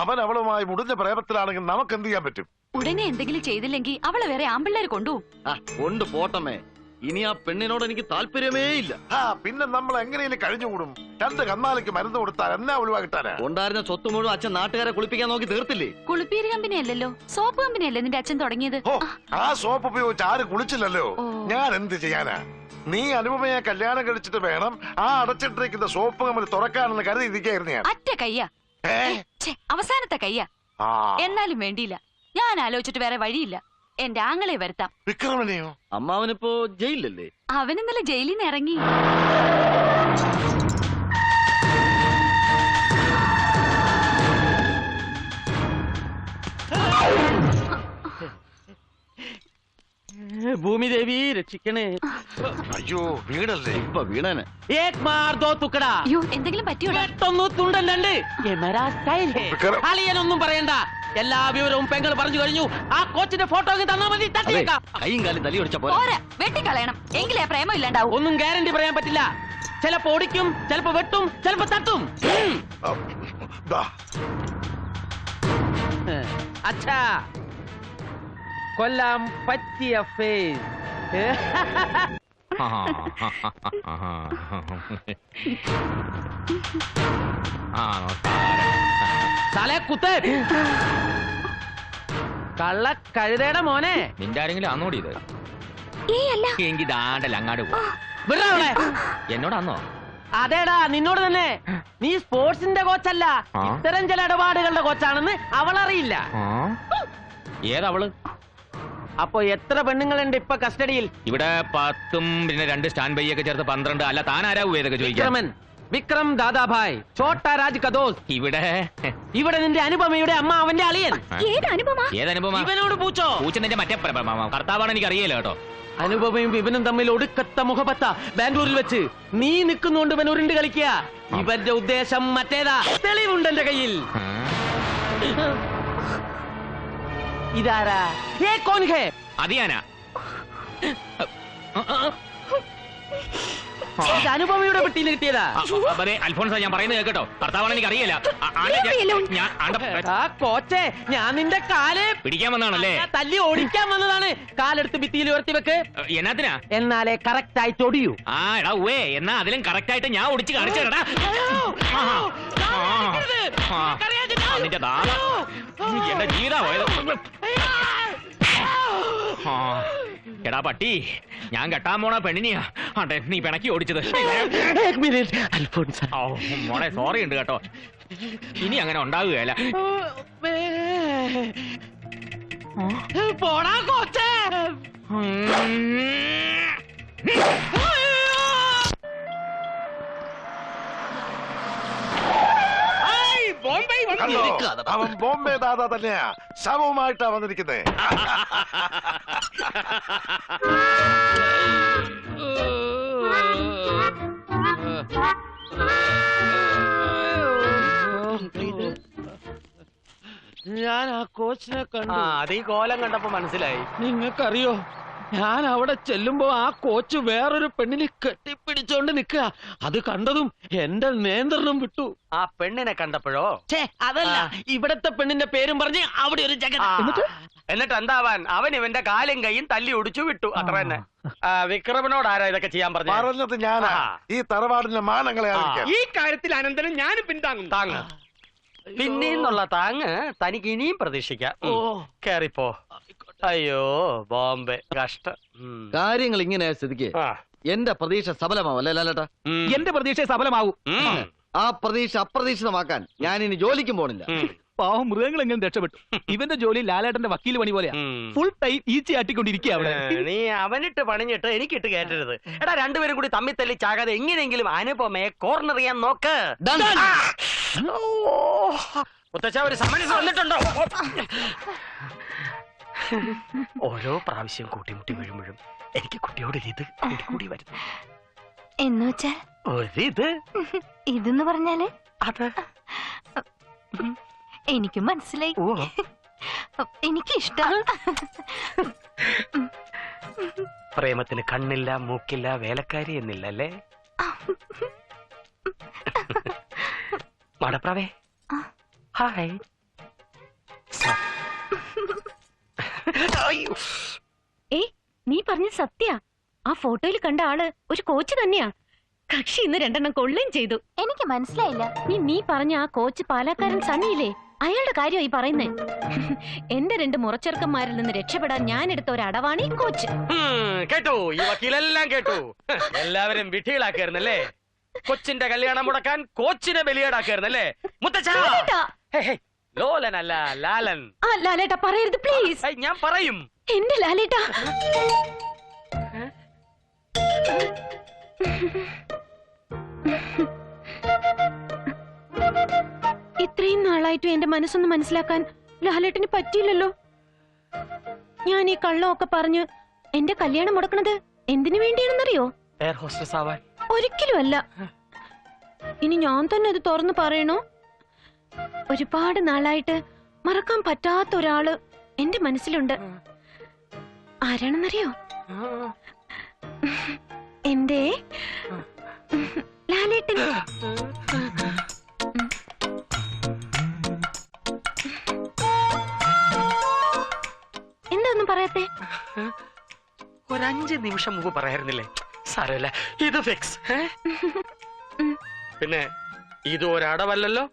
അവൻ അവളുമായി മുടിഞ്ഞ പ്രേമത്തിലാണെങ്കിൽ നമുക്ക് എന്ത് ചെയ്യാൻ പറ്റും? ഉടനെ എന്തെങ്കിലും ചെയ്തില്ലെങ്കിൽ അവളെ വേറെ ആമ്പിള്ളേര് കൊണ്ടുപോകും. കൊണ്ട് പോട്ടമ്മേ, ഇനി ആ പെണ്ണിനോട് എനിക്ക് താല്പര്യമേ ഇല്ല. പിന്നെ നമ്മൾ എങ്ങനെയും കഴിഞ്ഞുകൂടും? 2 കന്നാലിക്ക് മരുന്ന് കൊടുത്താൽ എന്നാ ഒഴിവാക്കിട്ടാനാ? ഉണ്ടായിരുന്ന സ്വത്ത് മുഴുവൻ അച്ഛൻ നാട്ടുകാരെ കുളിപ്പിക്കാൻ നോക്കി തീർത്തില്ലേ? കുളിപ്പീര് കമ്പനി അല്ലല്ലോ, സോപ്പ് കമ്പനി അല്ലേ നിന്റെ അച്ഛൻ തുടങ്ങിയത്? ആ സോപ്പ് ഉപയോഗിച്ച് ആരും കുളിച്ചില്ലല്ലോ. ഞാൻ എന്ത് ചെയ്യാനാ? നീ അനുപമയെ കല്യാണം കഴിച്ചിട്ട് വേണം ആ അടച്ചിട്ടിരിക്കുന്ന സോപ്പ് കമ്പനി തുറക്കാനെന്ന് കരുതി ഇരിക്കായിരുന്നു ഞാൻ. അറ്റ കയ്യ, അവസാനത്തെ കയ്യ. എന്നാലും വേണ്ടിയില്ല, ഞാൻ ആലോചിച്ചിട്ട് വേറെ വഴിയില്ല. എന്റെ ആങ്ങളെ വരുത്താം. വിക്രമനെയോ? അമ്മാവനിപ്പോ ജയിലല്ലേ? അവൻ ഇന്നലെ ജയിലിൽ നിന്ന് ഇറങ്ങി. ഭൂമിദേവി രക്ഷിക്കണേ. അയ്യോ വീടല്ലേ? ഇപ്പൊ വീണേനെ. അയ്യോ എന്തെങ്കിലും പറ്റിയോടാ? അളിയനൊന്നും പറയണ്ട, എല്ലാ വിവരവും പെങ്ങൾ പറഞ്ഞു കഴിഞ്ഞു. ആ കോച്ചിന്റെ ഫോട്ടോ തന്നാ മതി. കൈയും കാലും തല്ലി ഒടിച്ച പോലെ വെട്ടിക്കളയണം, എങ്കിലേ പ്രേമം ഇല്ലാണ്ടാവും. ഒന്നും ഗ്യാരണ്ടി പറയാൻ പറ്റില്ല. ചിലപ്പോ ഓടിക്കും, ചിലപ്പോ വെട്ടും, ചിലപ്പോ തട്ടും. അച്ഛാ, കൊല്ലാം പറ്റിയ ഫേസ്. തലേ കുത്തേ കള്ള കഴുതയുടെ മോനെ. നിന്റെ ആരെങ്കിലും അന്നോടി ഇത്? എങ്കിൽ ദാണ്ടല്ല അങ്ങാട് പോ. എന്നോടാന്നോ? അതേടാ, നിന്നോട് തന്നെ. നീ സ്പോർട്സിന്റെ കോച്ചല്ല, ഇത്തരം ചില ഇടപാടുകളുടെ കോച്ചാണെന്ന് അവളറിയില്ല. ഏതവള്? അപ്പൊ എത്ര പെണ്ണുങ്ങളുണ്ട് ഇപ്പൊ കസ്റ്റഡിയിൽ? ഇവിടെ 10 പിന്നെ 2 സ്റ്റാൻഡ് ബൈ ഒക്കെ ചേർത്ത് 12. അല്ല താൻ ആരാവും ഏതൊക്കെ ചോദിക്കാൻ? വിക്രം ദാദാഭായ്, ഛോട്ടാ രാജ് കദോസ്. ഇവിടെ നിന്റെ അനുപമയുടെ അമ്മ, അവന്റെ അളിയൻ. ഏതനുപമ? ഇവനോട് പൂച്ചോ? പൂച്ച നിന്റെ മറ്റേ കർത്താവാണ്, എനിക്ക് അറിയില്ല കേട്ടോ. അനുപമയും ഇവനും തമ്മിൽ ഒടുക്കത്ത മുഖപത്ത ബാംഗ്ലൂരിൽ വെച്ച്. നീ നിൽക്കുന്നുണ്ട് ഇവൻ ഉരുണ്ട് കളിക്കുക. ഇവന്റെ ഉദ്ദേശം മറ്റേതാ. തെളിവുണ്ട് എന്റെ കയ്യിൽ. ഇതാരാ? അതിയാനാ? അനുപമയുടെ പെട്ടിയിൽ കിട്ടിയതാ. അൽഫോൺസ, ഞാൻ പറയുന്നത് കേട്ടോ, കർത്താവാണ് എനിക്ക് അറിയില്ല. കോച്ചേ, ഞാൻ നിന്റെ കാല് പിടിക്കാൻ വന്നാണല്ലേ? തല്ലി ഓടിക്കാൻ വന്നതാണ്. കാലെടുത്ത് ഭിത്തിയിൽ ഉയർത്തി വെക്ക്. എന്നാത്തിനാ? എന്നാലേ കറക്റ്റ് ആയിട്ട് ഒടിയൂ. എടാ ഉവേ, എന്നാ അതിലും കറക്റ്റ് ആയിട്ട് ഞാൻ ഓടിച്ച് കാണിച്ചേടാ. നിന്റെ ദാദ എന്റെ ജീവിതം പോയത്. എടാ പട്ടി, ഞാൻ കെട്ടാൻ പോണ പെണ്ണിനെയാ നീ പിണക്കി ഓടിച്ചത്. മോളെ സോറി ഉണ്ട് കേട്ടോ, ഇനി അങ്ങനെ ഉണ്ടാവുകയല്ല. പോടാ കോച്ചേ. അവൻ ബോംബെ ദാദാ തന്നെയാ, ശവവുമായിട്ടാ വന്നിരിക്കുന്നത്. ഞാൻ ആ കോച്ചിനെ കണ്ടു. അത് ഈ കോലം കണ്ടപ്പോ മനസ്സിലായി. നിങ്ങൾക്കറിയോ, ഞാൻ അവിടെ ചെല്ലുമ്പോ ആ കോച്ച് വേറൊരു പെണ്ണിനെ കെട്ടിപ്പിടിച്ചോണ്ട് നിക്കുക. അത് കണ്ടതും എന്റെ നിയന്ത്രണം വിട്ടു. ആ പെണ്ണിനെ കണ്ടപ്പോഴോ? അതല്ല, ഇവിടത്തെ പെണ്ണിന്റെ പേരും പറഞ്ഞ് അവിടെ ഒരു ജഗ. എന്നിട്ട് എന്താവാൻ, അവൻ ഇവന്റെ കാലും കൈയും തല്ലി ഒടിച്ചു വിട്ടു, അത്ര തന്നെ. വിക്രമനോട് ആരാ ഇതൊക്കെ ചെയ്യാൻ പറഞ്ഞത്? ഞാനാ. ഈ തറവാടിന്റെ മാനങ്ങളെ ഈ കാര്യത്തിൽ അനന്തരം ഞാൻ പിന്താങ്ങും. താങ്ങ് പിന്നീന്നുള്ള താങ്ങ് തനിക്ക് ഇനിയും പ്രതീക്ഷിക്കാം. കേറിപ്പോ. അയ്യോ ബോംബെ, കഷ്ടം. കാര്യങ്ങൾ ഇങ്ങനെ സ്ഥിതിക്ക് എന്റെ പ്രതീക്ഷ സഫലമാവല്ലേ ലാലേട്ടാ? എന്റെ പ്രതീക്ഷ സഫലമാവും. ആ പ്രതീക്ഷ അപ്രതീക്ഷിതമാക്കാൻ ഞാൻ ഇനി ജോലിക്കും പോണില്ല. പാവം മൃഗങ്ങൾ എങ്ങനെ രക്ഷപ്പെട്ടു. ഇവന്റെ ജോലി ലാലേട്ടന്റെ വക്കീൽ പണി പോലെയാ. ഫുൾ ടൈം ഈച്ചയാട്ടിക്കൊണ്ടിരിക്കുക അവിടെ. നീ അവനിട്ട് പണിഞ്ഞിട്ട് എനിക്കിട്ട് കേട്ടരുത്. എടാ, രണ്ടുപേരും കൂടി തമ്മിൽ തല്ലി ചാകാതെ എങ്ങനെയെങ്കിലും അനുപമയെ കോർണർ ചെയ്യാൻ നോക്ക്. മുത്തച്ഛ, ഒരു സമരസ് വന്നിട്ടുണ്ടോ? ഓരോ പ്രാവശ്യം കൂട്ടിമുട്ടി വീഴുമ്പോഴും എനിക്ക് കുട്ടിയോട് ഇത് കൂടി വരുന്നു. എന്നുവെച്ചാൽ ഒരിത് ഇതെന്ന് പറഞ്ഞാല് അത് എനിക്കും മനസ്സിലായി. എനിക്ക് ഇഷ്ടം. പ്രേമത്തിന് കണ്ണില്ല, മൂക്കില്ല, വേലക്കാരി എന്നില്ല അല്ലേ? മടപ്രവേ, ഹായ്. അയ്യോ. നീ പറഞ്ഞത് സത്യ. ആ ഫോട്ടോയിൽ കണ്ട ആള് ഒരു കോച്ച് തന്നെയാ. കക്ഷി ഇന്ന് 2 എണ്ണം കൊള്ളുകയും ചെയ്തു. എനിക്ക് മനസ്സിലായില്ല. നീ പറഞ്ഞ ആ കോച്ച് പാലക്കാരൻ സണ്ണിയില്ലേ, അയാളുടെ കാര്യമായി പറയുന്നേ. എന്റെ 2 മുറച്ചെറുക്കന്മാരിൽ നിന്ന് രക്ഷപ്പെടാൻ ഞാൻ എടുത്ത ഒരു അടവാണ് ഈ കോച്ച്. കേട്ടു, ഈ വക്കീലെല്ലാം കേട്ടു. എല്ലാവരും വിധികളാക്കായിരുന്നല്ലേ? കൊച്ചിന്റെ കല്യാണം മുടക്കാൻ കോച്ചിനെ ബലിയേടാക്കായിരുന്നല്ലേ? മുത്തച്ഛ, ലോലനല്ല ലാലൻ. ആ ലാലേട്ടാ പറയരുത് പ്ലീസ്. ഞാൻ പറയും. എന്റെ ലാലേട്ടാ. ഇത്രയും നാളായിട്ടും എന്റെ മനസ്സൊന്ന് മനസ്സിലാക്കാൻ ലാലേട്ടന് പറ്റിയില്ലല്ലോ. ഞാൻ ഈ കള്ളമൊക്കെ പറഞ്ഞ് എന്റെ കല്യാണം മുടക്കണത് എന്തിനു വേണ്ടിയാണെന്നറിയോ? എയർ ഹോസ്റ്റസ് ആവാൻ. ഒരിക്കലും അല്ല. ഇനി ഞാൻ തന്നെ അത് തുറന്നു പറയണോ? ഒരുപാട് നാളായിട്ട് മറക്കാൻ പറ്റാത്ത ഒരാള് എന്റെ മനസ്സിലുണ്ട്. ആരാണെന്നറിയോ? എന്റെ ലാലേട്ടൻ. എന്താ പറയാത്തെ? ഒരു 5 നിമിഷം മുമ്പ് പറയായിരുന്നില്ലേ? സാരമില്ല, ഇത് ഫിക്സ്. പിന്നെ ഇത് ഒരടവല്ലല്ലോ.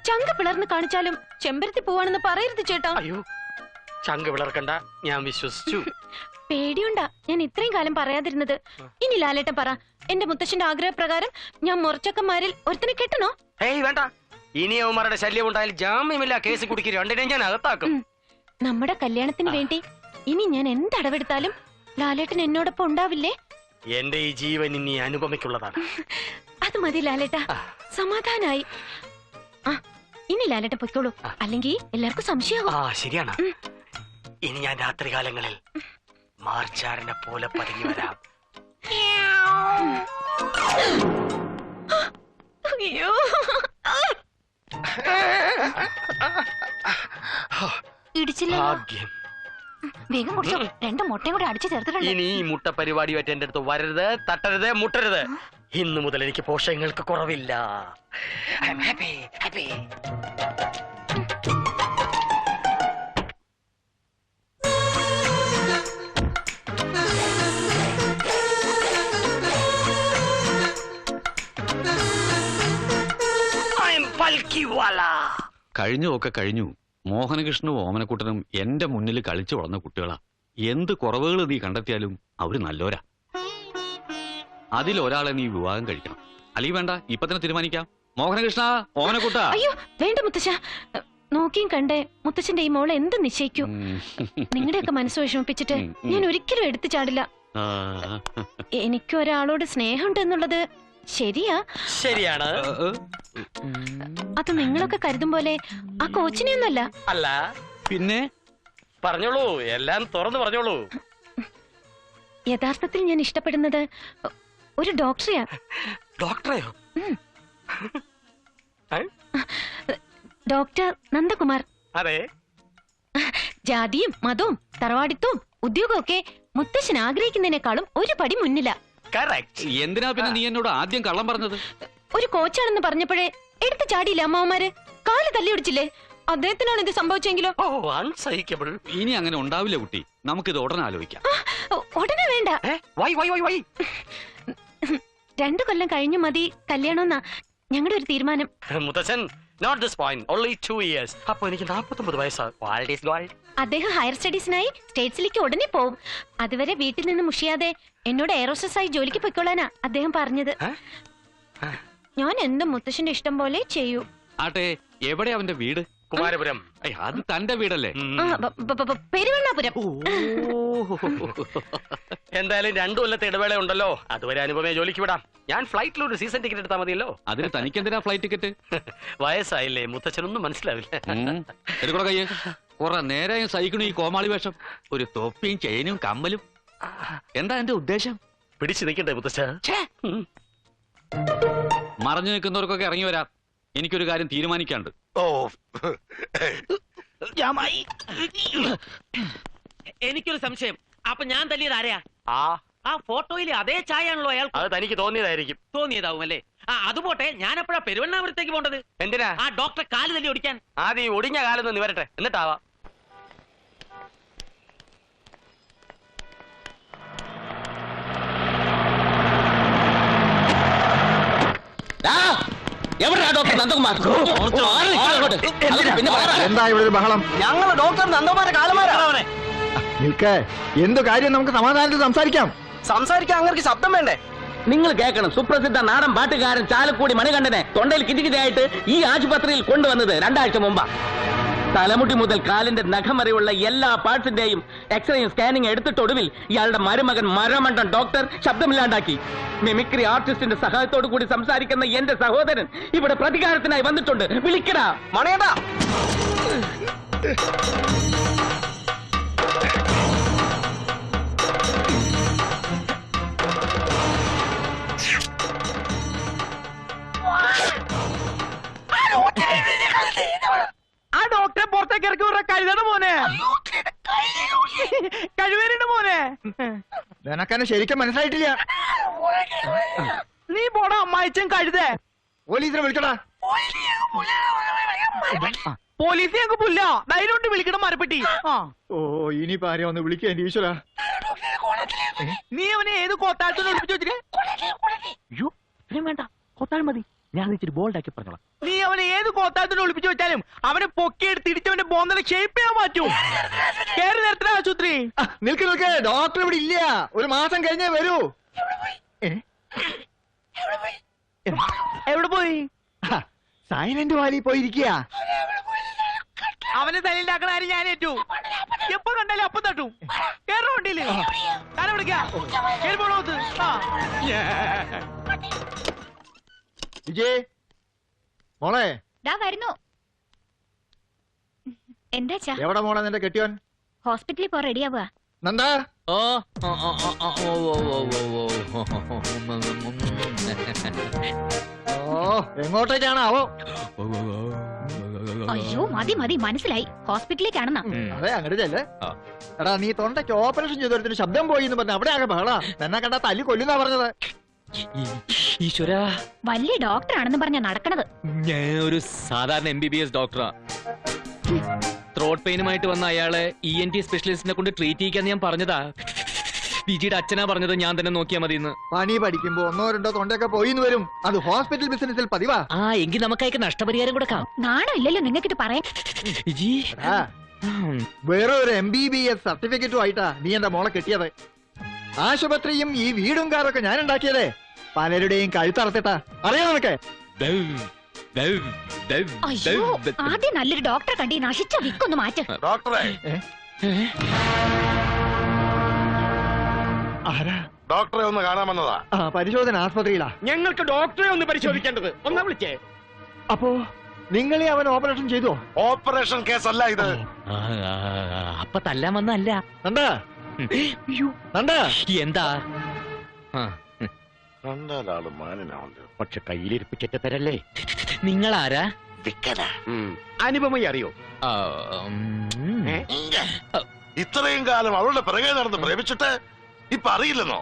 ചങ്ക പിളർന്ന് കാണിച്ചാലും ചെമ്പരത്തി പോവാണെന്ന് പറയരുത് ചേട്ടാ. അയ്യോ, ചങ്ക പിളർക്കണ്ട, ഞാൻ വിശ്വസിച്ചു. പേടിയുണ്ടാ ഞാൻ ഇത്രയും കാലം പറയാതിരുന്നത്. ഇനി ലാലേട്ടൻ പറ, എന്റെ മുത്തശ്ശന്റെ ആഗ്രഹപ്രകാരം ഞാൻ മുറച്ചക്കന്മാരിൽ ഒരുത്തനെ കെട്ടണോ? ഏയ് വേണ്ട. ഇനി അവന്മാരുടെ ശല്യം ഉണ്ടായാൽ ജാമ്യമില്ല കേസ് കുടിക്കും. 2 ഞാൻ അകത്താക്കും. നമ്മുടെ കല്യാണത്തിന് വേണ്ടി ഇനി ഞാൻ എന്തടവെടുത്താലും ലാലേട്ടൻ എന്നോടൊപ്പം ഉണ്ടാവില്ലേ? എന്റെ ഈ ജീവൻ ഇനി അനുപമയ്ക്കുള്ളതാണ്. അത് മതി ലാലേട്ട, സമാധാനായി. ആ ഇനി ലാലേട്ടൻ പൊയ്ക്കോളൂ, അല്ലെങ്കിൽ എല്ലാവർക്കും സംശയമാവും. ശരിയാണ്. ഇനി ഞാൻ രാത്രികാലങ്ങളിൽ മാർച്ചാരനെ പോലെ പതുങ്ങി വരാം. അയ്യോ, ഇടിച്ചില്ല. ഭാഗ്യം. വേഗം കുടിച്ചോ, 2 മുട്ടയും കൂടെ അടിച്ചു ചേർത്തിട്ടുണ്ട്. ഇനി ഈ മുട്ട പരിപാടിയായിട്ട് എന്റെ അടുത്ത് വരരുത്, തട്ടരുത്, മുട്ടരുത്. ഇന്നു മുതൽ എനിക്ക് പോഷകങ്ങൾക്ക് കുറവില്ല. I am happy, happy. കഴിഞ്ഞൊക്കെ കഴിഞ്ഞു. മോഹനകൃഷ്ണനും ഓമനക്കുട്ടനും എന്റെ മുന്നിൽ കളിച്ചു വളർന്ന കുട്ടികളാ. എന്ത് കുറവുകൾ നീ കണ്ടെത്തിയാലും അവര് നല്ലോരാ. അതിലൊരാളെ നീ വിവാഹം കഴിക്കണം. അല്ലെങ്കിൽ വേണ്ട, ഇപ്പൊ തന്നെ തീരുമാനിക്കാം. മോഹനകൃഷ്ണ, ഓമനക്കുട്ട. അയ്യോ വേണ്ട മുത്തശ്ശ, നോക്കിയും കണ്ടേ മുത്തച്ഛന്റെ ഈ മോളെ എന്ത് നിശ്ചയിക്കൂ. നിങ്ങളുടെയൊക്കെ മനസ്സ് വിഷമിപ്പിച്ചിട്ട് ഞാൻ ഒരിക്കലും എടുത്തു ചാടില്ല. എനിക്ക് ഒരാളോട് സ്നേഹമുണ്ട് എന്നുള്ളത് ശരിയാ. ശരിയാണ്. അത് നിങ്ങളൊക്കെ കരുതും പോലെ ആ കോച്ചിനെയൊന്നല്ല. അല്ല പിന്നെ പറഞ്ഞോളൂ, എല്ലാം തുറന്നു പറഞ്ഞോളൂ. യഥാർത്ഥത്തിൽ ഞാൻ ഇഷ്ടപ്പെടുന്നത് ഒരു ഡോക്ടറെയാ. ഡോക്ടറെയോ? ഡോക്ടർ നന്ദകുമാർ. അതെ. ജാതിയും മതവും തറവാടിത്തവും ഉദ്യോഗവും ഒക്കെ മുത്തശ്ശൻ ആഗ്രഹിക്കുന്നതിനേക്കാളും ഒരു പടി മുന്നില. എന്തിനാ പിന്നെ നീ എന്നോട് ആദ്യം കള്ളം പറഞ്ഞത്? ഒരു കോച്ചാണെന്ന് പറഞ്ഞപ്പോഴേ എടുത്തു ചാടിയില്ല അമ്മാവന്മാര്, കാല് തല്ലിയൊടിച്ചില്ലേ? അദ്ദേഹത്തിനാണ് ഇത് സംഭവിച്ചെങ്കിലോ? ഇനി അങ്ങനെ ഉണ്ടാവില്ല കുട്ടി, നമുക്കിത് ഉടനെ ആലോചിക്കാം. ഉടനെ വേണ്ട, 2 കൊല്ലം കഴിഞ്ഞു മതി കല്യാണമെന്നാ ഞങ്ങളുടെ ഒരു തീരുമാനം. മുത്തച്ഛൻ, not this point, only 2 years. അപ്പൊ എനിക്ക് 49 വയസ്സാണ്. അദ്ദേഹം ഹയർ സ്റ്റഡീസിനായി സ്റ്റേറ്റ്സിലേക്ക് ഉടനെ പോവും. അതുവരെ വീട്ടിൽ നിന്ന് മുഷിയാതെ എന്നോട് എയറോസ്റ്റസ് ആയി ജോലിക്ക് പൊയ്ക്കൊള്ളാനാ അദ്ദേഹം പറഞ്ഞത്. ഞാൻ എന്തും മുത്തശ്ശന്റെ ഇഷ്ടം പോലെ ചെയ്യൂ. ആട്ടെ, എവിടെ അവന്റെ വീട്? കുമാരപുരം. അത് തന്റെ വീടല്ലേ? പെരുവണ്ണാപുരം. എന്തായാലും 2 കൊല്ലത്തെ ഇടവേള ഉണ്ടല്ലോ, അതുവരെ അനുപമയെ ജോലിക്ക് വിടാം. ഞാൻ ഫ്ലൈറ്റിൽ ഒരു സീസൺ ടിക്കറ്റ് എടുത്താൽ മതിയല്ലോ. അതിന് തനിക്കെന്തിനാ ഫ്ലൈറ്റ് ടിക്കറ്റ്? വയസ്സായില്ലേ, മുത്തച്ഛനൊന്നും മനസ്സിലാവില്ല. എടുക്കണോ കയ്യേ? കുറെ നേരം സഹിക്കണു ഈ കോമാളി വേഷം. ഒരു തൊപ്പിയും ചെയിനും കമ്മലും. എന്താ എന്റെ ഉദ്ദേശം? പിടിച്ചു നിൽക്കണ്ടേ മുത്തച്ഛ? മറഞ്ഞു നിൽക്കുന്നവർക്കൊക്കെ ഇറങ്ങി വരാം. എനിക്കൊരു കാര്യം തീരുമാനിക്കാണ്ട്. എനിക്കൊരു സംശയം. അപ്പൊ ഞാൻ തല്ലിയത് ആരെയാ? ആ ഫോട്ടോയിലെ അതേ ചായയാണല്ലോ അയാൾ. അത് തനിക്ക് തോന്നിയതായിരിക്കും. തോന്നിയതാവും അല്ലേ? അത് പോട്ടെ, ഞാൻ എപ്പോഴാ പെരുവണ്ണാപുരത്തേക്ക് പോണ്ടത്? എന്തിനാ? ആ ഡോക്ടറെ കാല് തല്ലി ഓടിക്കാൻ. ആദ്യം ഒടിഞ്ഞ കാലൊന്നും നിവരട്ടെ, എന്നിട്ടാവാം. എവിടെയാ ഡോക്ടർ നന്ദകുമാർ? പിന്നെ എന്താ ഇവിടെ ഒരു ബഹളം? ഞങ്ങൾ ഡോക്ടർ നന്ദകുമാരെ കാലമാരാണ്. നിൽക്ക്, എന്ത് കാര്യം നമുക്ക് സമാധാനത്തിൽ സംസാരിക്കാം. സംസാരിക്കാൻ അങ്ങനെ ശബ്ദം വേണ്ടേ? നിങ്ങൾ കേൾക്കണം, സുപ്രസിദ്ധ നാടൻ പാട്ടുകാരൻ ചാലക്കുടി മണികണ്ഠനെ തൊണ്ടയിൽ കിറ്റിക്കിറ്റായിട്ട് ഈ ആശുപത്രിയിൽ കൊണ്ടുവന്നത് 2 ആഴ്ച മുമ്പാ. തലമുടി മുതൽ കാലിന്റെ നഖം വരെയുള്ള എല്ലാ പാർട്സിന്റെയും എക്സ്റേയും സ്കാനിങ് എടുത്തിട്ടൊടുവിൽ ഇയാളുടെ മരുമകൻ മരമണ്ടൻ ഡോക്ടർ ശബ്ദമില്ലാണ്ടാക്കി. മിമിക്രി ആർട്ടിസ്റ്റിന്റെ സഹായത്തോടു കൂടി സംസാരിക്കുന്ന എന്റെ സഹോദരൻ ഇവിടെ പ്രതികാരത്തിനായി വന്നിട്ടുണ്ട്. വിളിക്കടാ മണേടാ. ആ ഡോക്ടറെ പുറത്തേക്ക് ഇറക്കി വിട. കഴുതയുടെ മോനെ, കഴിവേറിന്റെ മോനെ. നിനക്കെന്നെ ശരിക്കും മനസ്സിലായിട്ടില്ല. നീ പോടാ അമ്മായിച്ചും കഴുതേ. പോലീസിനെ വിളിക്കടാ. പോലീസ് ഞങ്ങൾക്ക് പുല്ല. ധൈര്യം വിളിക്കണം മരപ്പെട്ടി. ഓ, ഇനിയിപ്പോ ആരെയും ഒന്ന് വിളിക്കുക എന്റെ ഈശ്വരാ. നീ അവനെ ഏത് കോത്താഴത്തിന് ഒളിപ്പിച്ചു വെച്ചിട്ട്? വേണ്ട, കോത്താഴ് മതി. ഞാൻ ഇച്ചിരി ബോൾഡാക്കി പറഞ്ഞോളാം. നീ അവനെ ഏത് കോത്താഴത്തിന് ഒളിപ്പിച്ചു വെച്ചാലും അവനെ പൊക്കിയെടുത്ത് ഇടിച്ചവന്റെ ബോന്തല ഷേപ്പ് ചെയ്യാൻ മാറ്റും. കേറി നേരത്തില ആശുപത്രി. നിൽക്ക് നിൽക്ക്, ഡോക്ടർ ഇവിടെ ഇല്ല. 1 മാസം കഴിഞ്ഞേ വരൂ. എവിടെ പോയി? സൈലന്റ് വാലി പോയിരിക്കുക. അവനെ തലയിലാക്കണ ആരും ഞാൻ ഏറ്റു. എപ്പോ കണ്ടാലും അപ്പം തട്ടും. കേറ വണ്ടിയില് താനെ വിളിക്കാം. കേറി പോണോ? വിജയ് മോളെ, വരുന്നു. എന്താ എവിടെ മോളെ നിന്റെ കെട്ടിയോൻ? ഹോസ്പിറ്റലിൽ പോ, റെഡിയാവുക. നന്ദാ, എങ്ങോട്ടേക്കാണാവോ? അയ്യോ മതി മതി, മനസ്സിലായി. ഹോസ്പിറ്റലിലേക്കാണെന്നാ. അതെ, അങ്ങോട്ട് ചെല്ലേ. എടാ, നീ തൊണ്ടയ്ക്ക് ഓപ്പറേഷൻ ചെയ്തൊരുത്തിന് ശബ്ദം പോയി എന്ന് പറഞ്ഞ അവിടെ ആകെ ബഹള. എന്നെ കണ്ടാ തല്ലി കൊല്ലുന്നാ പറഞ്ഞത്. ഈശ്വര, വലിയ ഡോക്ടറാണെന്ന് പറഞ്ഞാ നടക്കണത്. ഞാൻ ഒരു സാധാരണ MBBS ഡോക്ടറാ. ത്രോട്ട് പെയിനുമായിട്ട് വന്ന അയാളെ ENT സ്പെഷ്യലിസ്റ്റിനെ കൊണ്ട് ട്രീറ്റ് ചെയ്യിക്കാൻ ഞാൻ പറഞ്ഞതാ. വിജിയുടെ അച്ഛനാ പറഞ്ഞത് ഞാൻ തന്നെ നോക്കിയാ മതി. പനി പഠിക്കുമ്പോ 1 2 തൊണ്ടയൊക്കെ പോയിന്ന് വരും. അത് ഹോസ്പിറ്റൽ ബിസിനസിൽ പതിവാ. എങ്കിൽ നമുക്കയക്ക് നഷ്ടപരിഹാരം കൊടുക്കാം. നാണോ ഇല്ലല്ലോ നിങ്ങൾക്ക് ഇത് പറയാൻ. വിജി, വേറെ ഒരു MBBS സർട്ടിഫിക്കറ്റും ആയിട്ടാ നീ എന്റെ മോളെ കെട്ടിയത്. ആശുപത്രിയും ഈ വീടും കാറൊക്കെ ഞാൻ ഉണ്ടാക്കിയതേ. പലരുടെയും കഴുത്തറത്തിട്ടാ. അറിയാം നിനക്ക്? അയ്യോ, ആദ്യം നല്ലൊരു ഡോക്ടറെ കണ്ടി നശിച്ച വിക്കൊന്ന് മാറ്റ്. ഡോക്ടറെ, ആരാ? ഡോക്ടറെ ഒന്ന് കാണാമെന്നതാ. പരിശോധന ആസ്പത്രിയിലാ. ഞങ്ങൾക്ക് ഡോക്ടറെ ഒന്ന് പരിശോധിക്കേണ്ടത്. ഒന്നാ വിളിച്ചേ. അപ്പോ നിങ്ങളെ അവൻ ഓപ്പറേഷൻ ചെയ്തോ? ഓപ്പറേഷൻ കേസല്ല ഇത്. അപ്പൊ തല്ലാൻ വന്നല്ല. നണ്ടാ, നണ്ടാ, എന്താ? കണ്ടാലാള് മാനിനാവുണ്ട്. പക്ഷെ കയ്യിലിരിപ്പിച്ചിട്ട് തരല്ലേ. നിങ്ങളാരാ? അനുപമയെ അറിയോ? ഇത്രയും കാലം അവളുടെ പിറകെ നടന്ന് പ്രേമിച്ചിട്ട് ഇപ്പൊ അറിയില്ലെന്നോ?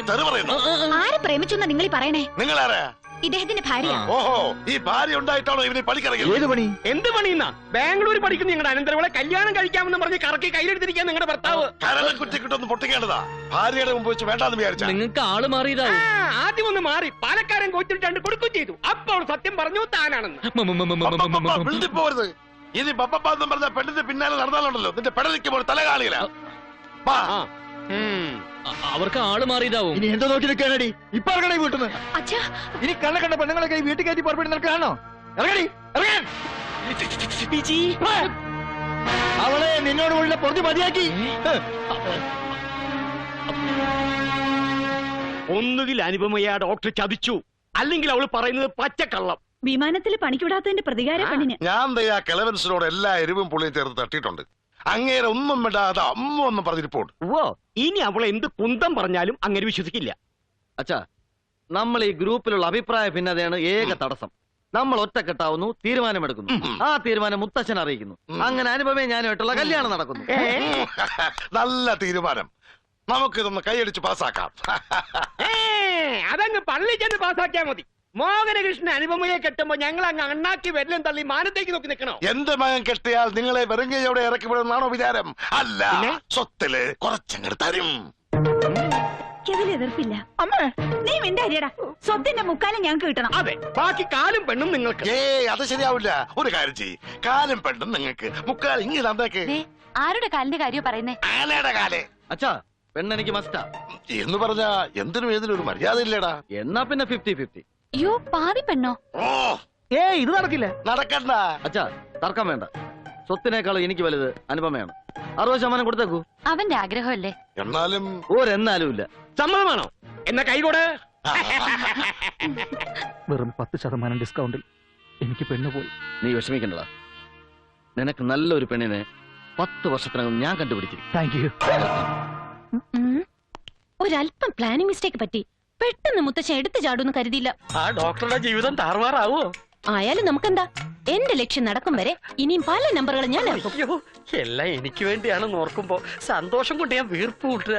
തെറി പറയുന്നു. ആരെ പ്രേമിച്ചു നിങ്ങൾ പറയണേ? നിങ്ങളാരാ? ഇദ്ദേഹത്തിന്റെ ഭാര്യ. ഓഹോ, ഈ ഭാര്യ ഉണ്ടായിട്ടാണോ ഇവന് പണിക്കിറങ്ങിയത്? ഏത് പണി? എന്ത് പണിയുന്ന? ബാംഗ്ലൂർ പഠിക്കുന്ന നിങ്ങളുടെ അനന്തരവളെ കല്യാണം കഴിക്കാമെന്ന് പറഞ്ഞ് കറക്കി കയ്യിലെടുത്തിരിക്കാൻ നിങ്ങളുടെ ഭർത്താവ്. കരളെ കുറ്റിക്കിട്ടൊന്ന് പൊട്ടിക്കേണ്ടതാ. ഭാര്യയുടെ മുമ്പ് വെച്ച് വേണ്ടാന്ന് വിചാരിച്ച. നിങ്ങൾക്ക് ആള് മാറിയതാവും. ആദ്യം ഒന്ന് മാറി പാലക്കാരൻ കോച്ചിട്ട് കൊടുക്കുകയും ചെയ്തു. അപ്പോൾ സത്യം പറഞ്ഞു താനാണെന്ന്. പോരുത്. ഇനി പപ്പപ്പാന്ന് പറഞ്ഞ പെണ്ണിന്റെ പിന്നാലെ നടന്നാലുണ്ടല്ലോ നിന്റെ പെടലിക്കുമ്പോൾ തല കാണില്ല. അവർക്ക് ആള് മാറിയതാവും. ഇനി എന്തോ നോക്കി നിൽക്കാനടി? ഇപ്പൊ ഇറങ്ങണേ വീട്ടിന്ന്. അച്ഛാ, ഇനി കണ്ണ കണ്ട പെണ്ണുങ്ങളൊക്കെ ഈ വീട്ടിൽ കയറ്റി പുറപ്പെട്ട് നിൽക്കാണോ? ഇറങ്ങടി, ഇറങ്ങാൻ. അവളെ നിന്നോട് ഉള്ള പൊറുതി മതിയാക്കി. ഒന്നുകിൽ അനുപമയെ ഡോക്ടർ ചതിച്ചു, അല്ലെങ്കിൽ അവള് പറയുന്നത് പച്ചക്കള്ളം. വിമാനത്തിൽ പണിക്ക് വിടാത്തതിന്റെ പ്രതികാര പെണ്ണിന് ഞാൻ ദയാ കിളവൻസിനോട് എല്ലാ എരിവും പുളിയും ചേർത്ത് തട്ടിയിട്ടുണ്ട്. അങ്ങേരെ ഒന്നും വിടാതെ അമ്മ ഒന്നും പറഞ്ഞിരിപ്പോണ്ട്. ഓ, ഇനി അവളെ എന്ത് കുന്തം പറഞ്ഞാലും അങ്ങനെ വിശ്വസിക്കില്ല. അച്ഛാ, നമ്മൾ ഈ ഗ്രൂപ്പിലുള്ള അഭിപ്രായ ഭിന്നതയാണ് ഏക തടസ്സം. നമ്മൾ ഒറ്റക്കെട്ടാവുന്നു, തീരുമാനമെടുക്കുന്നു. ആ തീരുമാനം മുത്തച്ഛൻ അറിയിക്കുന്നു. അങ്ങനെ അനുപമേ ഞാനുമായിട്ടുള്ള കല്യാണം നടക്കുന്നു. നല്ല തീരുമാനം. നമുക്കിതൊന്ന് കൈയടിച്ച് പാസ്സാക്കാം. അതങ്ങ് പള്ളി ചെന്ന് പാസ്സാക്കിയാ മതി. മോഹനകൃഷ്ണൻ അനുപമയെ കെട്ടുമ്പോ ഞങ്ങൾ അങ്ങ് അണ്ണാക്കി വെല്ലം തള്ളി മാനത്തേക്ക് നോക്കി നിൽക്കണോ? എന്ത് മകൻ കെട്ടിയാൽ നിങ്ങളെ വെറുങ്കയോടെ ഇറക്കി വിടുന്നാണോ വിചാരം? അല്ല, സ്വത്തില് കുറച്ചങ്ങട് തരും. അതിൽ എതിർപ്പില്ല. അമ്മേ നീ മിണ്ടാരിയടാ. സ്വത്തിന്റെ മുക്കാലും ഞങ്ങൾക്ക് കിട്ടണം. അതെ, ബാക്കി കാലും പെണ്ണും നിങ്ങൾക്ക്. അത് ശരിയാവില്ല. ഒരു കാര്യം ചെയ്യ്, കാലും പെണ്ണും നിങ്ങൾക്ക് മുക്കാൽ ഇങ്ങനെ തന്നേക്ക്. ദേ, ആരുടെ കാലിന്റെ കാര്യം പറയുന്നേ? ആനയുടെ കാലേ. അച്ഛാ പെണ്ണെനിക്ക് മസ്റ്റാ. എന്ന് പറഞ്ഞാ എന്തിനും ഏതിനും ഒരു മര്യാദ ഇല്ലേടാ. എന്നാ പിന്നെ 50-50. അയ്യോ, പാതി പെണ്ണോ? ഓ ഇത് നടക്കില്ല. നടക്കണ്ട. അച്ഛാ തർക്കം വേണ്ട. സ്വത്തിനേക്കാളും എനിക്ക് വലുത് അനുപമയാണ്. 60% കൊടുത്തേക്കൂ. അവന്റെ ആഗ്രഹമല്ലേ. എന്നാലും ഒരെന്നാലും ഇല്ല. സമ്മതമാണോ? എന്നാ കൈകൊട്. വെറും 10% ഡിസ്കൗണ്ടിൽ എനിക്ക് പെണ്ണ് പോയി. നീ വിഷമിക്കണ്ടടാ. നിനക്ക് നല്ലൊരു പെണ്ണിനെ 10 വർഷത്തിനകം ഞാൻ കണ്ടുപിടിച്ചിരിക്കും. Thank you. ഒരല്പം പ്ലാനിങ് മിസ്റ്റേക്ക് പറ്റി. പെട്ടെന്ന് മുത്തച്ഛൻ എടുത്തു ചാടുന്ന് കരുതിയില്ല. ആ ഡോക്ടറുടെ ജീവിതം താറുമാറാവോ? ആയാലും നമുക്കെന്താ, എന്റെ ലക്ഷ്യം നടക്കും വരെ ഇനിയും പല നമ്പറുകൾ ഞാൻ ഇറക്കും. അയ്യോ, എല്ലാം എനിക്ക് വേണ്ടിയാണ് ഓർക്കുമ്പോ സന്തോഷം കൊണ്ട് ഞാൻ വീർപ്പ് കൂട്ടുക.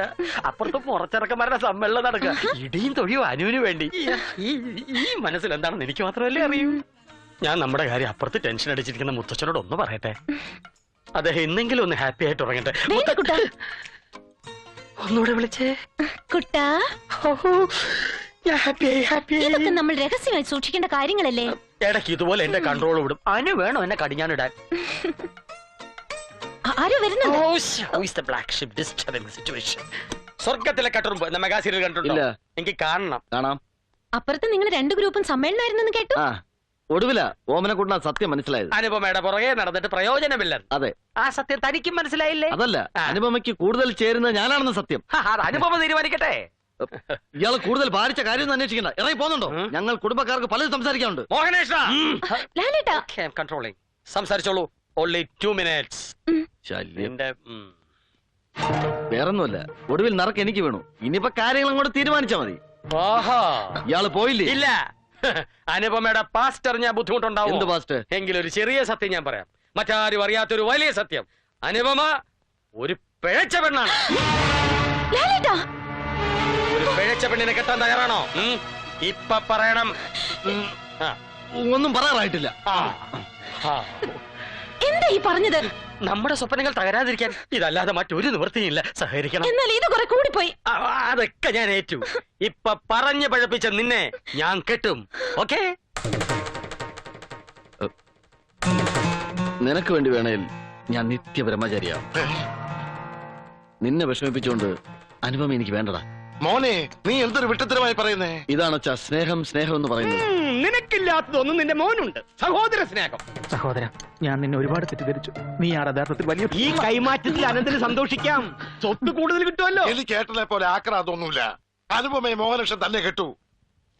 അപ്പുറത്ത് പുറത്തിറക്കന്മാരുടെ സമ്മേളനം നടക്കുക. ഇടിയും തൊഴിയും അനുവിന് വേണ്ടി. ഈ മനസ്സിൽ എന്താണെന്ന് എനിക്ക് മാത്രമല്ലേ അറിയൂ. ഞാൻ നമ്മുടെ കാര്യം അപ്പുറത്ത് ടെൻഷൻ അടിച്ചിരിക്കുന്ന മുത്തച്ഛനോട് ഒന്ന് പറയട്ടെ. അദ്ദേഹം എന്നെങ്കിലും ഒന്ന് ഹാപ്പി ആയിട്ട് ഉറങ്ങട്ടെ. വേണ്ട കുട്ടാ. ഒന്നുകൂടെ വിളിച്ചേ. കുട്ടാ, ഞാൻ ഹാപ്പി. ഇതൊക്കെ നമ്മൾ രഹസ്യമായി സൂക്ഷിക്കേണ്ട കാര്യങ്ങളല്ലേ? ഇടയ്ക്ക് ഇതുപോലെ എന്റെ കൺട്രോൾ വിടും. അനു വേണോ എന്നെ കടിഞ്ഞാനിടാൻ? ആരോ വരുന്നുണ്ട്. സ്വർഗത്തിലെ കട്ടുറുമ്പ് എന്ന മെഗാ സീരിയൽ കണ്ടിട്ടുണ്ടോ? ഇല്ല. എനിക്ക് കാണണം. കാണാം. അപ്പുറത്ത് നിങ്ങൾ രണ്ടു ഗ്രൂപ്പും സമ്മേളനമായിരുന്നെന്ന് കേട്ടു. ആ ഒടുവില ഓമനക്കുട്ടനാ സത്യം മനസ്സിലായത്. അനുപമയുടെ പുറകെ നടന്നിട്ട് പ്രയോജനമില്ല. അതെ. ആ സത്യം തനിക്കും മനസ്സിലായില്ലേ? അതല്ല, ആ. അനുപമയ്ക്ക് കൂടുതൽ ചേരുന്നത് ഞാനാണെന്ന് സത്യം. അത് അനുപമ തീരുമാനിക്കട്ടെ. ഇയാള് കൂടുതൽ ഭാരിച്ച കാര്യം ഒന്നും അന്വേഷിക്കണ്ട. ഇറങ്ങി പോകുന്നുണ്ടോ? ഞങ്ങൾ കുടുംബക്കാർക്ക് പലതും സംസാരിക്കാനുണ്ട്. മോഹനേഷ് ലാലേട്ടാ, കൺട്രോളിംഗ്. സംസാരിച്ചോളൂ. Only 2 minutes. ശല്യം. എന്റെ വേറൊന്നുമല്ല, ഒടുവിൽ നറക്ക് എനിക്ക് വീണു. ഇനിയിപ്പോ കാര്യങ്ങൾ അങ്ങോട്ട് തീരുമാനിച്ചാ മതി. ആഹാ, ഇയാള് പോയില്ലേ? ഇല്ല. അനുപമയുടെ പാസ്റ്റ് അറിഞ്ഞാ ബുദ്ധിമുട്ടുണ്ടാവും. എന്ത് പാസ്റ്റ്? എങ്കിലൊരു ചെറിയ സത്യം ഞാൻ പറയാം. മറ്റാരും അറിയാത്തൊരു വലിയ സത്യം. അനുപമ ഒരു പിഴച്ച പെണ്ണാണ്. ലാലേട്ടാ, ഒരു പിഴച്ച പെണ്ണിനെ കെട്ടാൻ തയ്യാറാണോ? ഇപ്പൊ പറയണം. ഒന്നും പറയാറായിട്ടില്ല. എന്താ ഈ പറഞ്ഞത്? നമ്മുടെ സ്വപ്നങ്ങൾ തകരാതിരിക്കാൻ ഇതല്ലാതെ മറ്റൊരു നിവൃത്തിയില്ല. സഹകരിക്കണം. എന്നാൽ ഇത് കുറെ കൂടിപ്പോയി. അതൊക്കെ ഞാൻ ഏറ്റു. ഇപ്പൊ പറഞ്ഞു പഴപ്പിച്ച നിന്നെ ഞാൻ കെട്ടും. ഓക്കേ? നിനക്ക് വേണ്ടി വേണേൽ ഞാൻ നിത്യബ്രഹ്മചാരിയാവും. നിന്നെ വിഷമിപ്പിച്ചുകൊണ്ട് അനുപമ എനിക്ക് വേണ്ടടാ. മോനെ, നീ എന്തൊരു വിട്ടത്തരമായി പറയുന്നേ? ഇതാണ് അച്ഛാ സ്നേഹം. സ്നേഹം എന്ന് പറയുന്നത് നിനക്കില്ലാത്തതൊന്നും നിന്റെ മോനുണ്ട്. സഹോദര സ്നേഹം. സഹോദര, ഞാൻ നിന്നെ ഒരുപാട് തെറ്റിദ്ധരിച്ചു. നീ ആ യഥാർത്ഥത്തിൽ വലിയ ഈ കൈമാറ്റത്തിൽ അനന്തന് സന്തോഷിക്കാം. സ്വത്ത് കൂടുതൽ കിട്ടുമല്ലോ. എനിക്ക് ഏട്ടനെ പോലെ ആക്രാതൊന്നുമില്ല. അനുപമയെ മോഹനലക്ഷം തന്നെ കെട്ടു.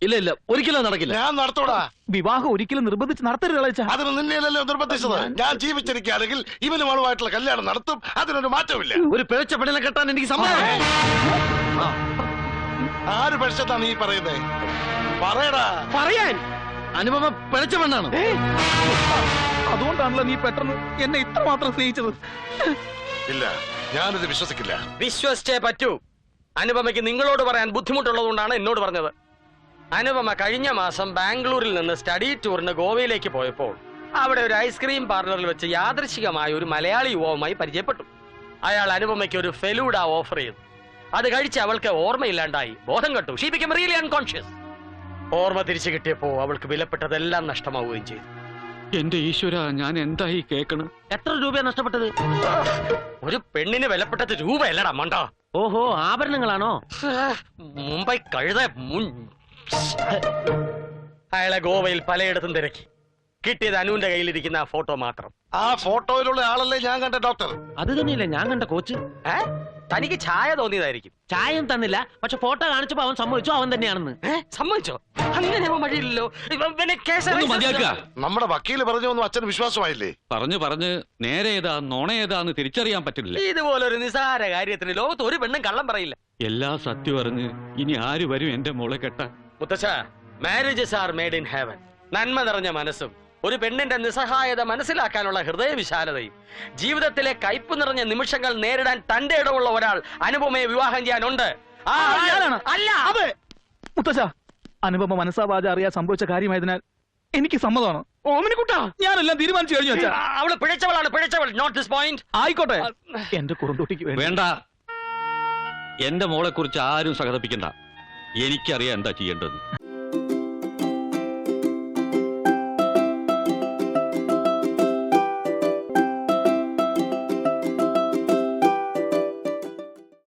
ഇല്ല ഇല്ല, ഒരിക്കലും നടക്കില്ല. ഞാൻ നടത്തൂടാ. വിവാഹം ഒരിക്കലും നിർബന്ധിച്ച് നടത്തരുത് കളച്ചാ. അതിന് നിന്നെയല്ലല്ലോ നിർബന്ധിച്ചത്. ഞാൻ ജീവിച്ചിരിക്കുകയാണെങ്കിൽ ഇവന് മോളുമായിട്ടുള്ള കല്യാണം നടത്തും. അതിനൊരു മാറ്റമില്ല. ഒരു പിഴച്ച പെണ്ണിനെ കെട്ടാൻ എനിക്ക് സമ്മതം. ആര് പഠിച്ചതാ നീ പറയുന്നേ? പറയടാ. പറയാൻ അനുപമ പിഴച്ച പെണ്ണാണ്. അതുകൊണ്ടാണല്ലോ നീ പെട്ടെന്ന് എന്നെ ഇത്രമാത്രം സ്നേഹിച്ചത്. ഇല്ല, ഞാനിത് വിശ്വസിക്കില്ല. വിശ്വസിച്ചേ പറ്റൂ. അനുപമയ്ക്ക് നിങ്ങളോട് പറയാൻ ബുദ്ധിമുട്ടുള്ളതുകൊണ്ടാണ് എന്നോട് പറഞ്ഞത്. അനുപമ കഴിഞ്ഞ മാസം ബാംഗ്ലൂരിൽ നിന്ന് സ്റ്റഡി ടൂറിന് ഗോവയിലേക്ക് പോയപ്പോൾ അവിടെ ഒരു ഐസ്ക്രീം പാർലറിൽ വെച്ച് യാദൃശികമായ ഒരു മലയാളി യുവാവുമായി പരിചയപ്പെട്ടു. അയാൾ അനുപമയ്ക്ക് ഒരു ഫെലൂഡ ഓഫർ ചെയ്തു. അത് കഴിച്ച് അവൾക്ക് ഓർമ്മയില്ലാണ്ടായി. ബോധം കെട്ടു. She become really unconscious. ഓർമ്മ തിരിച്ചു കിട്ടിയപ്പോ അവൾക്ക് വിലപ്പെട്ടതെല്ലാം നഷ്ടമാവുകയും ചെയ്തു. എന്റെ ഈശ്വര, ഞാൻ എന്തായി കേൾക്കണം? എത്ര രൂപയാണ് നഷ്ടപ്പെട്ടത്? ഒരു പെണ്ണിന് വിലപ്പെട്ടത് രൂപയല്ലടാ മണ്ട. ഓഹോ, ആഭരണങ്ങളാണോ? മുംബൈ കഴുത അയാളെ ഗോവയിൽ പലയിടത്തും തിരക്കി. കിട്ടിയത് അനുവിന്റെ കയ്യിലിരിക്കുന്ന ആ ഫോട്ടോ മാത്രം. ആ ഫോട്ടോയിലുള്ള ആളല്ലേ ഞാൻ കണ്ട ഡോക്ടർ? അത് തന്നെയല്ലേ ഞാൻ കണ്ട കോച്ച്. തനിക്ക് ഛായ തോന്നിയതായിരിക്കും. ചായം തന്നില്ല, പക്ഷെ ഫോട്ടോ കാണിച്ചപ്പോ അവൻ സമ്മതിച്ചു അവൻ തന്നെയാണെന്ന്. സമ്മതിച്ചോ? അങ്ങനെ വഴിയില്ലല്ലോ. നമ്മുടെ വക്കീല് പറഞ്ഞൊന്നും അച്ഛന് വിശ്വാസമായില്ലേ? പറഞ്ഞ് നേരെ ഏതാ നോണ ഏതാന്ന് തിരിച്ചറിയാൻ പറ്റില്ല. ഇതുപോലൊരു നിസാര കാര്യത്തിന് ലോകത്ത് ഒരു പെണ്ണും കള്ളം പറയില്ല. എല്ലാ സത്യം അറിഞ്ഞ് ഇനി ആര് വരും എന്റെ മോളെ കെട്ടാൻ? മുത്തച്ഛ, marriages are made in heaven. നന്മ നിറഞ്ഞ മനസ്സും ഒരു പെണ്ണിന്റെ നിസ്സഹായത മനസ്സിലാക്കാനുള്ള ഹൃദയവിശാലതയും ജീവിതത്തിലെ കയ്പ് നിറഞ്ഞ നിമിഷങ്ങൾ നേരിടാൻ തന്റെ ഇടമുള്ള ഒരാൾ അനുപമയെ വിവാഹം ചെയ്യാനുണ്ട്. അല്ല, അതെ മുത്തച്ഛ, അനുപമ മനസ്സാവാച അറിയാൻ സംഭവിച്ച കാര്യമായതിനാൽ എനിക്ക് സമ്മതമാണ്. ഓമനിക്കുട്ടാ, ഞാനെല്ലാം തീരുമാനിച്ചു കഴിഞ്ഞു അച്ഛാ. അവള് പിഴച്ചവളാണ്. Not this point. ആയിക്കോട്ടെ, എന്റെ കുറുന്തോട്ടിക്ക് വേണ്ട. എന്റെ മോളെ കുറിച്ച് ആരും സഹതപിക്കണ്ട. എനിക്കറിയാം എന്താ ചെയ്യേണ്ടത്.